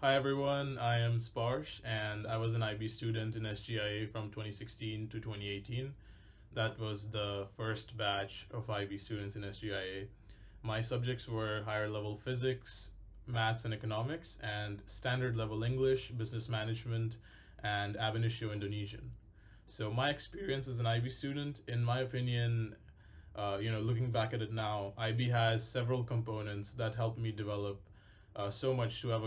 Hi everyone, I am Sparsh and I was an IB student in SGIA from 2016 to 2018. That was the first batch of IB students in SGIA. My subjects were higher level physics, maths and economics, and standard level English, business management, and ab initio Indonesian. So my experience as an IB student, in my opinion, looking back at it now, IB has several components that helped me develop so much to have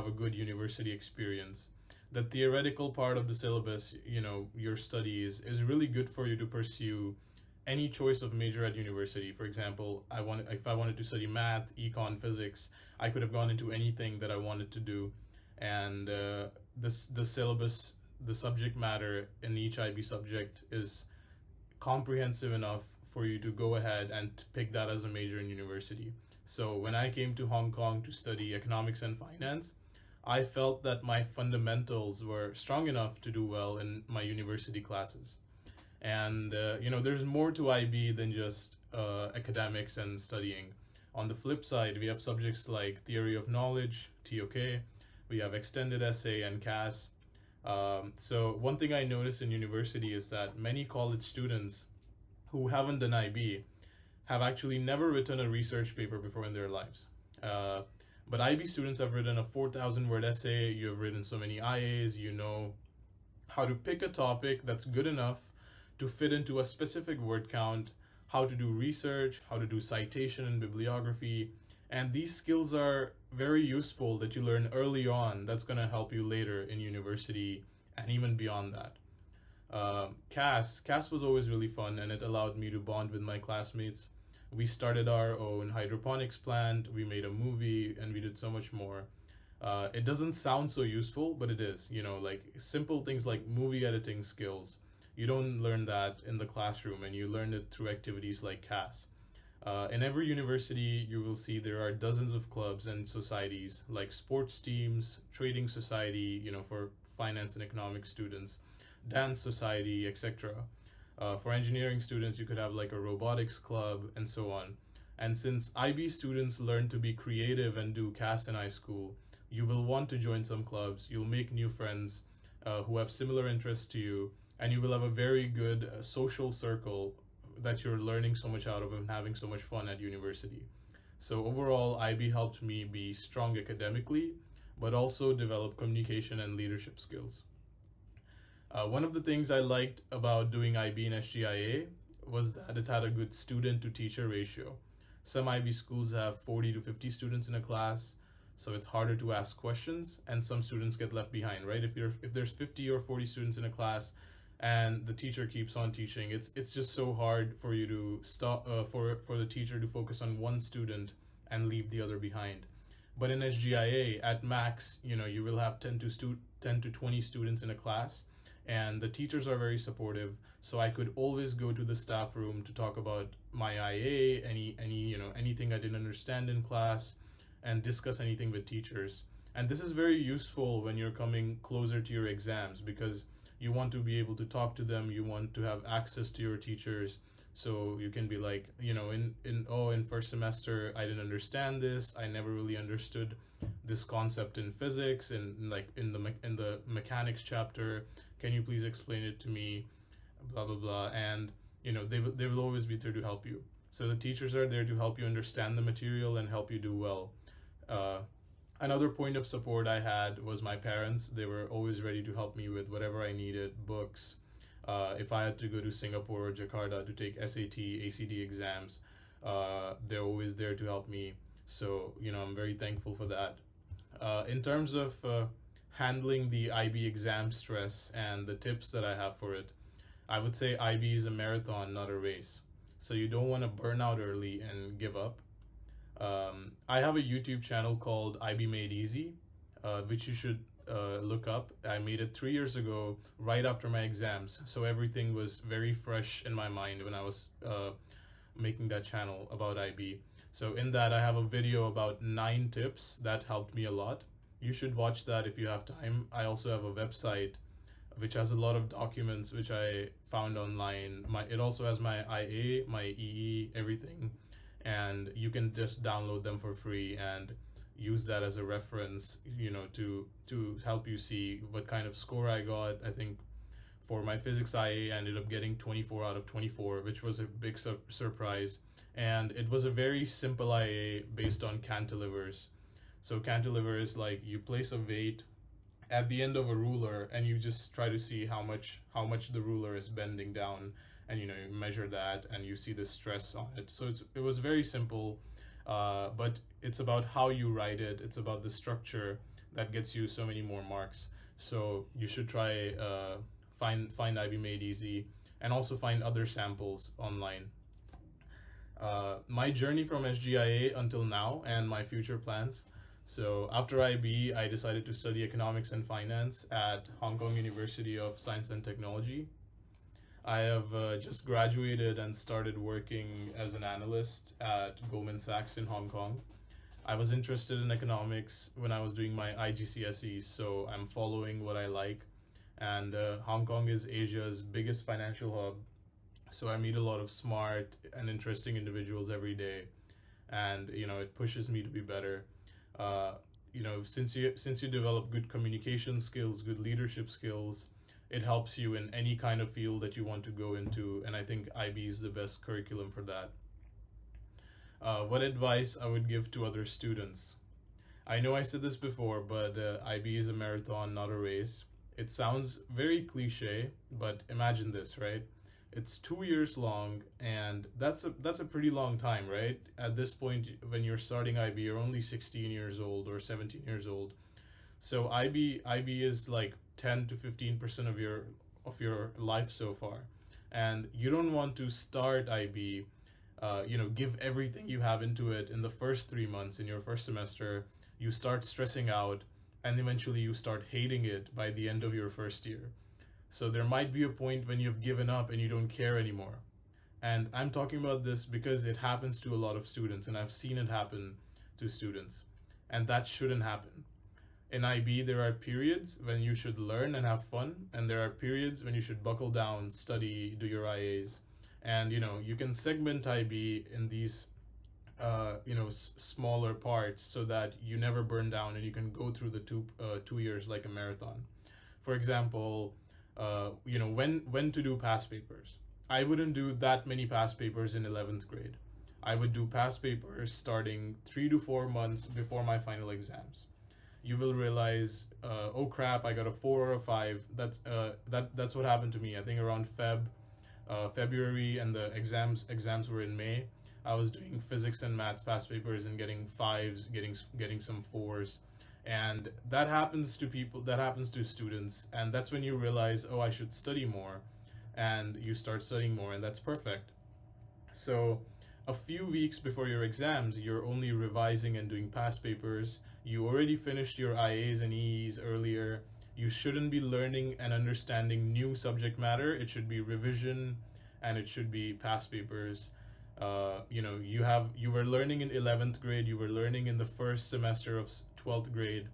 a good university experience. The theoretical part of the syllabus, your studies is really good for you to pursue any choice of major at university. For example, if I wanted to study math, econ, physics, I could have gone into anything that I wanted to do, and the syllabus, the subject matter in each IB subject is comprehensive enough for you to go ahead and pick that as a major in university. So when I came to Hong Kong to study economics and finance, I felt that my fundamentals were strong enough to do well in my university classes. And there's more to IB than just academics and studying. On the flip side, we have subjects like theory of knowledge, TOK. We have extended essay and CAS. So one thing I noticed in university is that many college students who haven't done IB have actually never written a research paper before in their lives. But IB students have written a 4,000 word essay, you have written so many IAs, you know how to pick a topic that's good enough to fit into a specific word count, how to do research, how to do citation and bibliography. And these skills are very useful that you learn early on. That's going to help you later in university and even beyond that. CAS was always really fun, and it allowed me to bond with my classmates. We started our own hydroponics plant, we made a movie, and we did so much more. It doesn't sound so useful, but it is. Like simple things like movie editing skills. You don't learn that in the classroom, and you learn it through activities like CAS. In every university, you will see there are dozens of clubs and societies like sports teams, trading society, for finance and economics students, dance society, etc. For engineering students, you could have like a robotics club and so on. And since IB students learn to be creative and do CAS in high school, you will want to join some clubs, you'll make new friends who have similar interests to you, and you will have a very good social circle that you're learning so much out of and having so much fun at university. So overall, IB helped me be strong academically, but also develop communication and leadership skills. One of the things I liked about doing IB in SGIA was that it had a good student to teacher ratio. Some IB schools have 40 to 50 students in a class, so it's harder to ask questions, and some students get left behind, right? If there's 50 or 40 students in a class and the teacher keeps on teaching, it's just so hard for you to stop for the teacher to focus on one student and leave the other behind. But in SGIA, at max, you will have 10 to 20 students in a class, and the teachers are very supportive. So I could always go to the staff room to talk about my IA, anything I didn't understand in class, and discuss anything with teachers. And this is very useful when you're coming closer to your exams, because you want to be able to talk to them, you want to have access to your teachers, so you can be like, in first semester I didn't understand this, I never really understood this concept in physics, and like in the mechanics chapter, can you please explain it to me, blah blah blah. And they will always be there to help you. So the teachers are there to help you understand the material and help you do well. Another point of support I had was my parents. They were always ready to help me with whatever I needed, books. If I had to go to Singapore or Jakarta to take SAT, ACD exams, they're always there to help me. So, I'm very thankful for that. In terms of handling the IB exam stress and the tips that I have for it, I would say IB is a marathon, not a race. So you don't want to burn out early and give up. I have a YouTube channel called IB Made Easy, which you should look up. I made it 3 years ago, right after my exams. So everything was very fresh in my mind when I was making that channel about IB. So in that, I have a video about 9 tips that helped me a lot. You should watch that if you have time. I also have a website which has a lot of documents which I found online. It also has my IA, my EE, everything. And you can just download them for free, and use that as a reference, to help you see what kind of score I got. I think for my physics IA, I ended up getting 24 out of 24, which was a big surprise. And it was a very simple IA based on cantilevers. So cantilever is like you place a weight at the end of a ruler and you just try to see how much the ruler is bending down, and you measure that and you see the stress on it. So it was very simple, but it's about how you write it. It's about the structure that gets you so many more marks. So you should try find IB Made Easy, and also find other samples online. My journey from SGIA until now and my future plans. So after IB, I decided to study economics and finance at Hong Kong University of Science and Technology. I have just graduated and started working as an analyst at Goldman Sachs in Hong Kong. I was interested in economics when I was doing my IGCSEs, so I'm following what I like. And Hong Kong is Asia's biggest financial hub, so I meet a lot of smart and interesting individuals every day, and it pushes me to be better. Since you develop good communication skills, good leadership skills, it helps you in any kind of field that you want to go into, and I think IB is the best curriculum for that. What advice I would give to other students? I know I said this before, but IB is a marathon, not a race. It sounds very cliche, but imagine this, right? It's 2 years long, and that's a pretty long time, right? At this point, when you're starting IB, you're only 16 years old or 17 years old. So IB is like 10 to 15% of your life so far, and you don't want to start IB, give everything you have into it in the first 3 months in your first semester. You start stressing out, and eventually you start hating it by the end of your first year. So there might be a point when you've given up and you don't care anymore. And I'm talking about this because it happens to a lot of students, and I've seen it happen to students, and that shouldn't happen. In IB, there are periods when you should learn and have fun, and there are periods when you should buckle down, study, do your IAs. And you can segment IB in these smaller parts so that you never burn down, and you can go through the 2 years like a marathon. For example, when to do past papers. I wouldn't do that many past papers in 11th grade. I would do past papers starting 3 to 4 months before my final exams. You will realize, oh crap, I got a 4 or a 5. That's what happened to me. I think around February, and the exams were in May. I was doing physics and maths past papers and getting 5s, getting some 4s. And that happens to people, that happens to students, and that's when you realize, oh, I should study more, and you start studying more, and that's perfect. So a few weeks before your exams, you're only revising and doing past papers. You already finished your IAs and EEs earlier. You shouldn't be learning and understanding new subject matter. It should be revision, and it should be past papers. You were learning in 11th grade, you were learning in the first semester of 12th grade,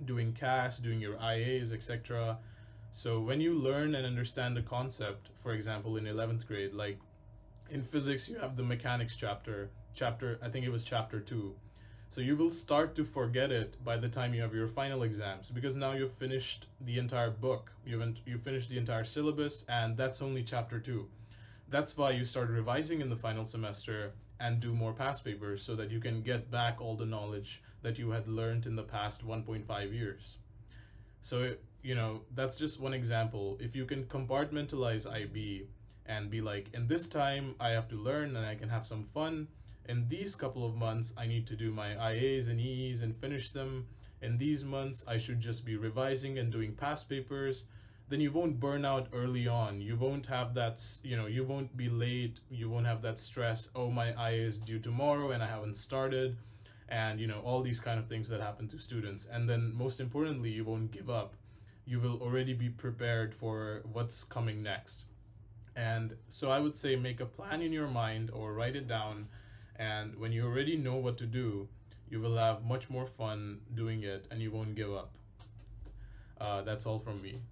doing CAS, doing your IAs, etc. So when you learn and understand the concept, for example, in 11th grade, like in physics, you have the mechanics chapter, I think it was chapter 2. So you will start to forget it by the time you have your final exams, because now you've finished the entire book, you've finished the entire syllabus, and that's only chapter 2. That's why you start revising in the final semester and do more past papers, so that you can get back all the knowledge that you had learned in the past 1.5 years. So, that's just one example. If you can compartmentalize IB and be like, in this time I have to learn and I can have some fun. In these couple of months, I need to do my IAs and EEs and finish them. In these months, I should just be revising and doing past papers. Then you won't burn out early on. You won't have that, you won't be late. You won't have that stress. Oh, my IA is due tomorrow and I haven't started. And, all these kind of things that happen to students. And then most importantly, you won't give up. You will already be prepared for what's coming next. And so I would say make a plan in your mind or write it down. And when you already know what to do, you will have much more fun doing it and you won't give up. That's all from me.